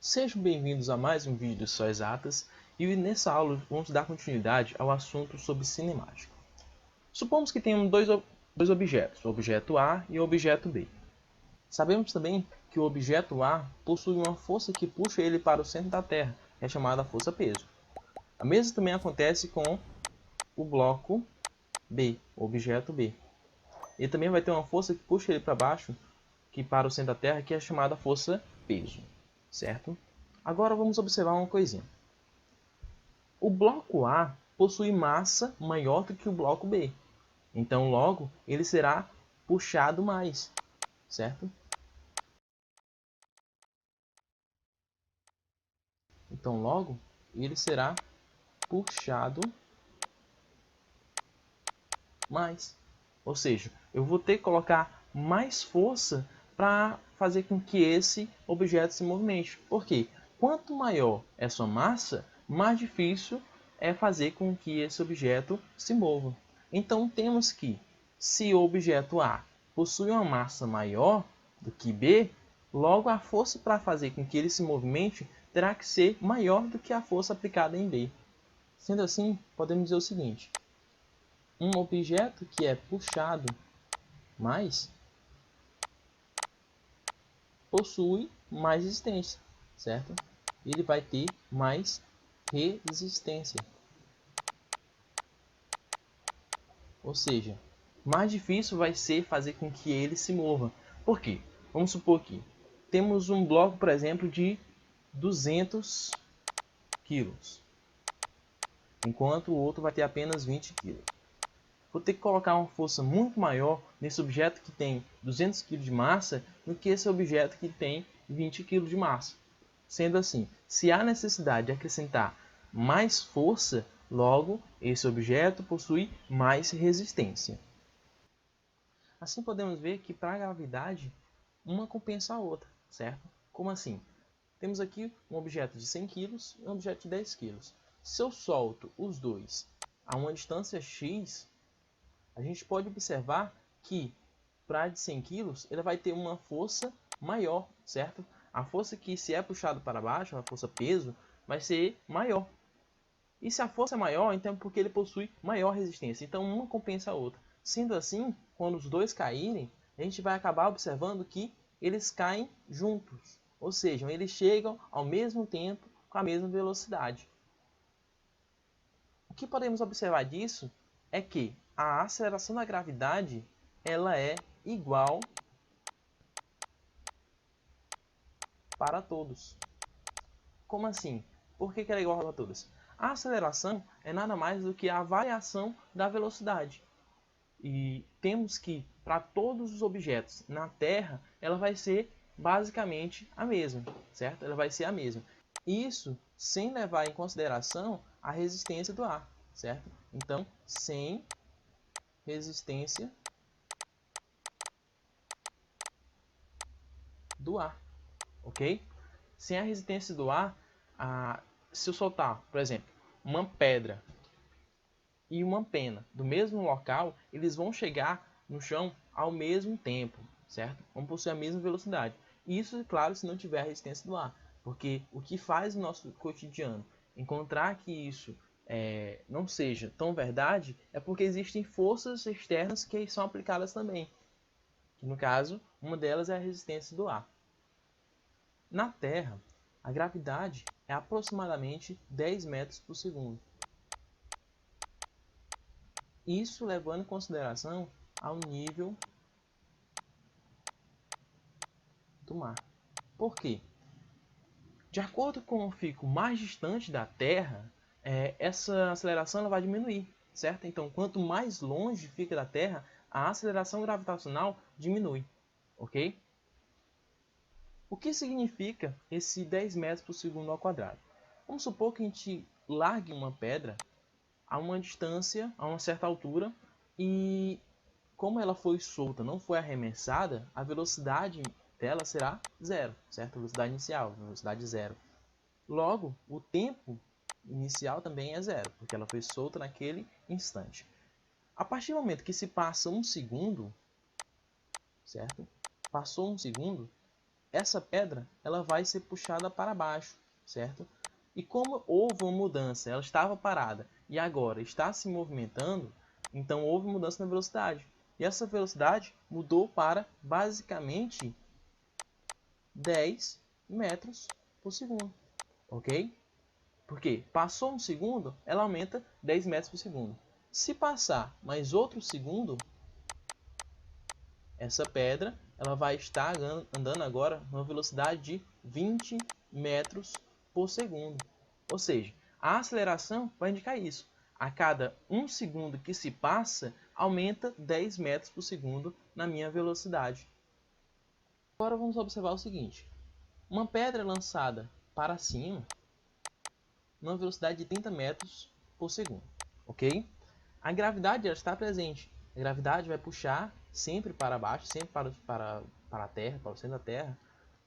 Sejam bem-vindos a mais um vídeo de Só Exatas e nessa aula vamos dar continuidade ao assunto sobre cinemática. Supomos que temos dois objetos, o objeto A e o objeto B. Sabemos também que o objeto A possui uma força que puxa ele para o centro da Terra, que é chamada força-peso. A mesma também acontece com o bloco B, o objeto B. Ele também vai ter uma força que puxa ele para baixo, que para o centro da Terra, que é chamada força-peso, certo? Agora vamos observar uma coisinha. O bloco A possui massa maior do que o bloco B. Então, logo, ele será puxado mais, certo? Então, logo, ele será puxado mais. Ou seja, eu vou ter que colocar mais força para fazer com que esse objeto se movimente. Por quê? Quanto maior é sua massa, mais difícil é fazer com que esse objeto se mova. Então temos que, se o objeto A possui uma massa maior do que B, logo a força para fazer com que ele se movimente terá que ser maior do que a força aplicada em B. Sendo assim, podemos dizer o seguinte: um objeto que é puxado mais possui mais resistência, certo? Ele vai ter mais resistência. Ou seja, mais difícil vai ser fazer com que ele se mova. Por quê? Vamos supor que temos um bloco, por exemplo, de 200 kg, enquanto o outro vai ter apenas 20 kg. Vou ter que colocar uma força muito maior nesse objeto que tem 200 kg de massa do que esse objeto que tem 20 kg de massa. Sendo assim, se há necessidade de acrescentar mais força, logo esse objeto possui mais resistência. Assim podemos ver que para a gravidade, uma compensa a outra, certo? Como assim? Temos aqui um objeto de 100 kg e um objeto de 10 kg. Se eu solto os dois a uma distância x, a gente pode observar que para de 100 kg ele vai ter uma força maior, certo? A força que se é puxado para baixo, a força peso, vai ser maior. E se a força é maior, então é porque ele possui maior resistência. Então uma compensa a outra. Sendo assim, quando os dois caírem, a gente vai acabar observando que eles caem juntos. Ou seja, eles chegam ao mesmo tempo com a mesma velocidade. O que podemos observar disso é que a aceleração da gravidade ela é igual para todos. Como assim? Por que ela é igual para todos? A aceleração é nada mais do que a variação da velocidade. E temos que, para todos os objetos na Terra, ela vai ser basicamente a mesma, certo? Ela vai ser a mesma. Isso sem levar em consideração a resistência do ar, certo? Então, sem resistência do ar, ok? Sem a resistência do ar, se eu soltar, por exemplo, uma pedra e uma pena do mesmo local, eles vão chegar no chão ao mesmo tempo, certo? Vão possuir a mesma velocidade. Isso, claro, se não tiver a resistência do ar, porque o que faz no nosso cotidiano encontrar que isso não seja tão verdade é porque existem forças externas que são aplicadas também. Que, no caso, uma delas é a resistência do ar. Na Terra, a gravidade é aproximadamente 10 metros por segundo. Isso levando em consideração ao nível do mar. Por quê? De acordo com eu fico mais distante da Terra, essa aceleração ela vai diminuir, certo? Então, quanto mais longe fica da Terra, a aceleração gravitacional diminui, ok? O que significa esse 10 metros por segundo ao quadrado? Vamos supor que a gente largue uma pedra a uma distância, a uma certa altura, e como ela foi solta, não foi arremessada, a velocidade dela será zero, certo? A velocidade inicial, velocidade zero. Logo, o tempo inicial também é zero, porque ela foi solta naquele instante. A partir do momento que se passa um segundo, certo? Passou um segundo, essa pedra ela vai ser puxada para baixo, certo? E como houve uma mudança, ela estava parada e agora está se movimentando, então houve mudança na velocidade. E essa velocidade mudou para basicamente 10 metros por segundo, ok? Porque passou um segundo, ela aumenta 10 metros por segundo. Se passar mais outro segundo, essa pedra ela vai estar andando agora numa velocidade de 20 metros por segundo. Ou seja, a aceleração vai indicar isso. A cada um segundo que se passa, aumenta 10 metros por segundo na minha velocidade. Agora vamos observar o seguinte. Uma pedra lançada para cima, numa velocidade de 30 metros por segundo. Ok? A gravidade ela está presente. A gravidade vai puxar sempre para baixo, sempre para a Terra, para o centro da Terra,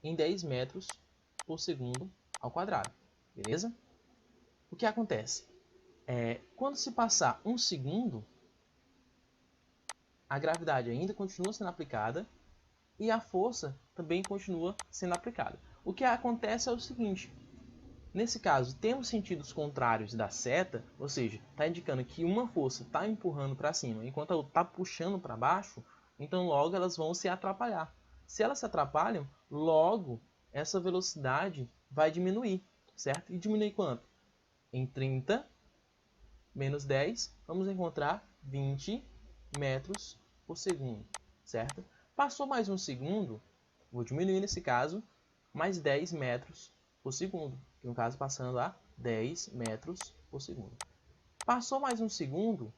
em 10 metros por segundo ao quadrado. Beleza? O que acontece? Quando se passar um segundo, a gravidade ainda continua sendo aplicada e a força também continua sendo aplicada. O que acontece é o seguinte. Nesse caso, temos sentidos contrários da seta, ou seja, está indicando que uma força está empurrando para cima, enquanto a outra está puxando para baixo, então logo elas vão se atrapalhar. Se elas se atrapalham, logo essa velocidade vai diminuir, certo? E diminuir quanto? Em 30 menos 10, vamos encontrar 20 metros por segundo, certo? Passou mais um segundo, vou diminuir nesse caso, mais 10 metros por segundo, que no caso passando a 10 metros por segundo. Passou mais um segundo,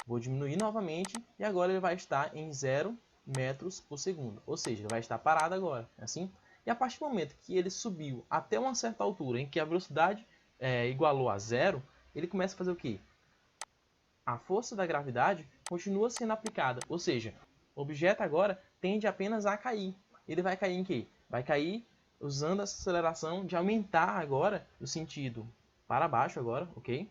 vou diminuir novamente e agora ele vai estar em 0 metros por segundo, ou seja, ele vai estar parado agora, assim. E a partir do momento que ele subiu até uma certa altura em que a velocidade igualou a zero, ele começa a fazer o quê? A força da gravidade continua sendo aplicada, ou seja, o objeto agora tende apenas a cair. Ele vai cair em quê? Vai cair usando essa aceleração de aumentar agora o sentido para baixo agora, ok?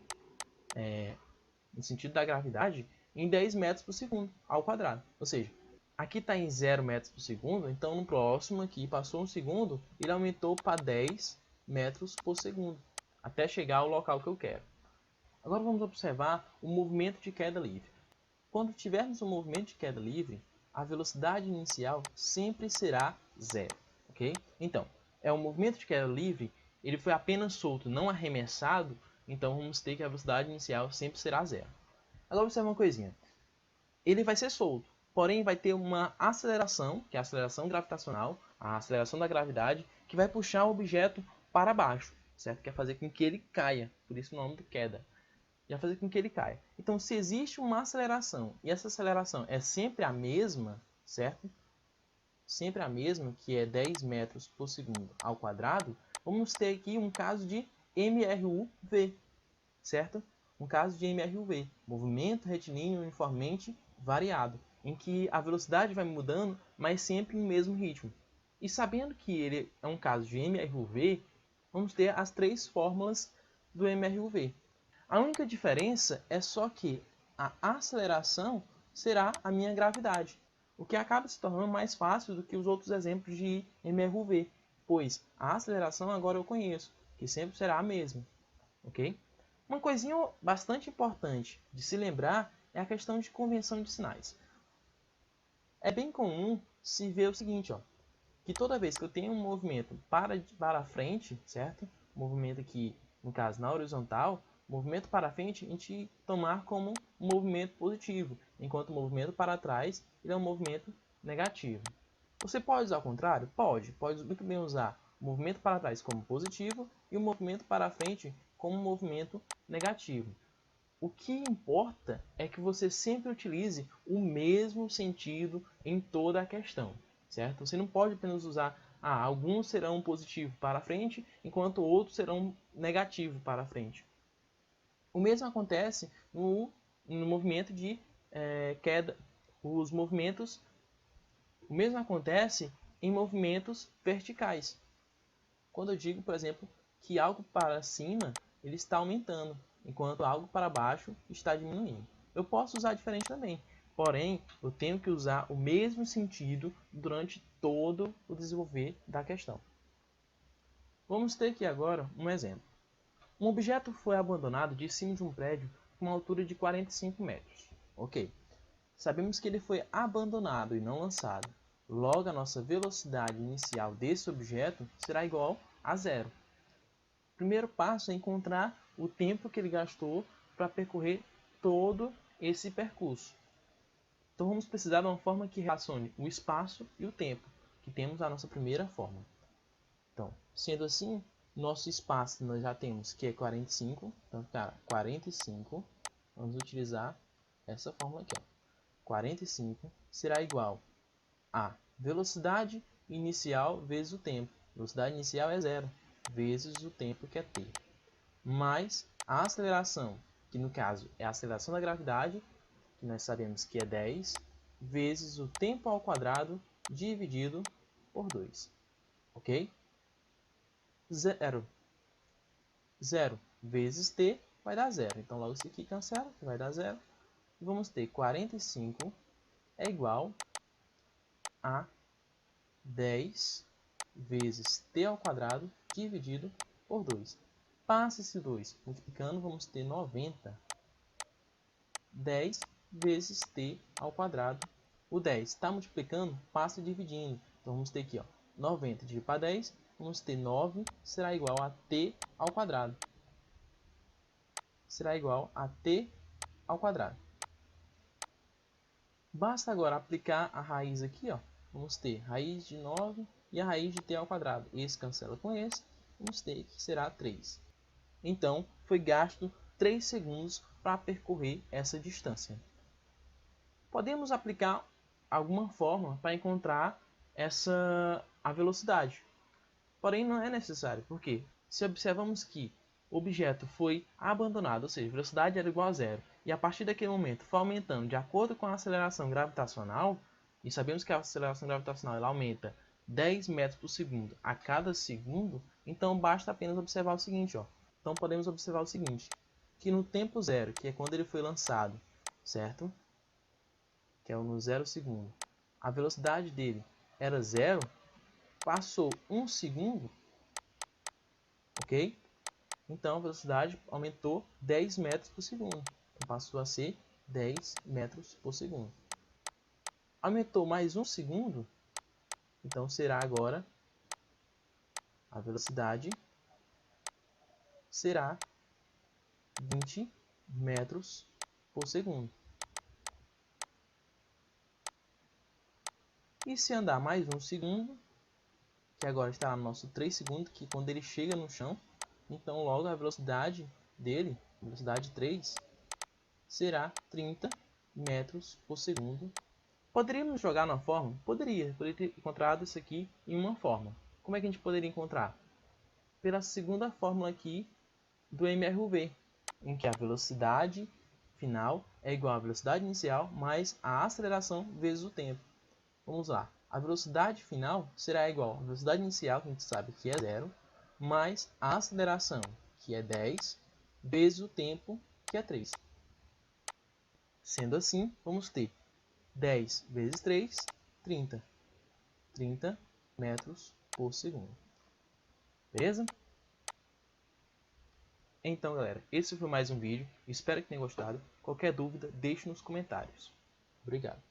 No sentido da gravidade, em 10 metros por segundo ao quadrado. Ou seja, aqui está em 0 metros por segundo, então no próximo aqui passou um segundo, ele aumentou para 10 metros por segundo, até chegar ao local que eu quero. Agora vamos observar o movimento de queda livre. Quando tivermos um movimento de queda livre, a velocidade inicial sempre será zero, ok? Então, um movimento de queda livre, ele foi apenas solto, não arremessado, então vamos ter que a velocidade inicial sempre será zero. Agora observa uma coisinha. Ele vai ser solto, porém vai ter uma aceleração, que é a aceleração gravitacional, a aceleração da gravidade, que vai puxar o objeto para baixo, certo? Que é fazer com que ele caia, por isso o nome de queda. Vai fazer com que ele caia. Então, se existe uma aceleração e essa aceleração é sempre a mesma, certo? Sempre a mesma, que é 10 metros por segundo ao quadrado, vamos ter aqui um caso de MRUV, certo? Um caso de MRUV, movimento retilíneo uniformemente variado, em que a velocidade vai mudando, mas sempre no mesmo ritmo. E sabendo que ele é um caso de MRUV, vamos ter as três fórmulas do MRUV. A única diferença é só que a aceleração será a minha gravidade, o que acaba se tornando mais fácil do que os outros exemplos de MRUV, pois a aceleração agora eu conheço, que sempre será a mesma, ok? Uma coisinha bastante importante de se lembrar é a questão de convenção de sinais. É bem comum se ver o seguinte, que toda vez que eu tenho um movimento para frente, certo? Movimento aqui, no caso, na horizontal, movimento para frente a gente tomar como um movimento positivo, enquanto o movimento para trás ele é um movimento negativo. Você pode usar o contrário? Pode muito bem usar o movimento para trás como positivo e o movimento para frente como um movimento negativo. O que importa é que você sempre utilize o mesmo sentido em toda a questão, certo? Você não pode apenas usar, alguns serão positivo para frente, enquanto outros serão negativo para frente. O mesmo acontece no movimento de queda. O mesmo acontece em movimentos verticais. Quando eu digo, por exemplo, que algo para cima ele está aumentando, enquanto algo para baixo está diminuindo. Eu posso usar diferente também. Porém, eu tenho que usar o mesmo sentido durante todo o desenvolver da questão. Vamos ter aqui agora um exemplo. Um objeto foi abandonado de cima de um prédio com uma altura de 45 metros. Ok. Sabemos que ele foi abandonado e não lançado. Logo, a nossa velocidade inicial desse objeto será igual a zero. O primeiro passo é encontrar o tempo que ele gastou para percorrer todo esse percurso. Então vamos precisar de uma forma que relacione o espaço e o tempo, que temos a nossa primeira forma. Então, sendo assim, nosso espaço nós já temos que é 45. Então, cara, 45, vamos utilizar essa fórmula aqui. Ó. 45 será igual a velocidade inicial vezes o tempo. Velocidade inicial é zero, vezes o tempo que é t. Mais a aceleração, que no caso é a aceleração da gravidade, que nós sabemos que é 10, vezes o tempo ao quadrado dividido por 2. Ok? 0 vezes t vai dar 0. Então, logo isso aqui cancela, que vai dar 0. E vamos ter 45 é igual a 10 vezes t ao quadrado dividido por 2. Passa esse 2 multiplicando, vamos ter 90. 10 vezes t ao quadrado. O 10 está multiplicando, passa dividindo. Então, vamos ter aqui, ó, 90 dividido para 10, vamos ter 9, será igual a t ao quadrado. Será igual a t ao quadrado. Basta agora aplicar a raiz aqui, ó. Vamos ter raiz de 9 e a raiz de t ao quadrado. Esse cancela com esse, vamos ter que será 3. Então, foi gasto 3 segundos para percorrer essa distância. Podemos aplicar alguma forma para encontrar a velocidade. Porém, não é necessário, porque se observamos que o objeto foi abandonado, ou seja, a velocidade era igual a zero, e a partir daquele momento foi aumentando de acordo com a aceleração gravitacional, e sabemos que a aceleração gravitacional ela aumenta 10 metros por segundo a cada segundo, então basta apenas observar o seguinte. Ó. Então podemos observar o seguinte, que no tempo zero, que é quando ele foi lançado, certo? Que é no 0 segundo, a velocidade dele era 0, passou 1 segundo, ok? Então a velocidade aumentou 10 metros por segundo, então, passou a ser 10 metros por segundo. Aumentou mais 1 segundo, então será agora a velocidade será 20 metros por segundo. E se andar mais 1 segundo, que agora está no nosso 3 segundos, que quando ele chega no chão, então logo a velocidade dele, velocidade 3, será 30 metros por segundo. Poderíamos jogar na forma? Poderia ter encontrado isso aqui em uma forma. Como é que a gente poderia encontrar? Pela segunda fórmula aqui do MRUV, em que a velocidade final é igual à velocidade inicial mais a aceleração vezes o tempo. Vamos lá. A velocidade final será igual à velocidade inicial, que a gente sabe que é 0, mais a aceleração, que é 10, vezes o tempo, que é 3. Sendo assim, vamos ter 10 vezes 3, 30. 30 metros por segundo. Beleza? Então, galera, esse foi mais um vídeo. Espero que tenham gostado. Qualquer dúvida, deixe nos comentários. Obrigado.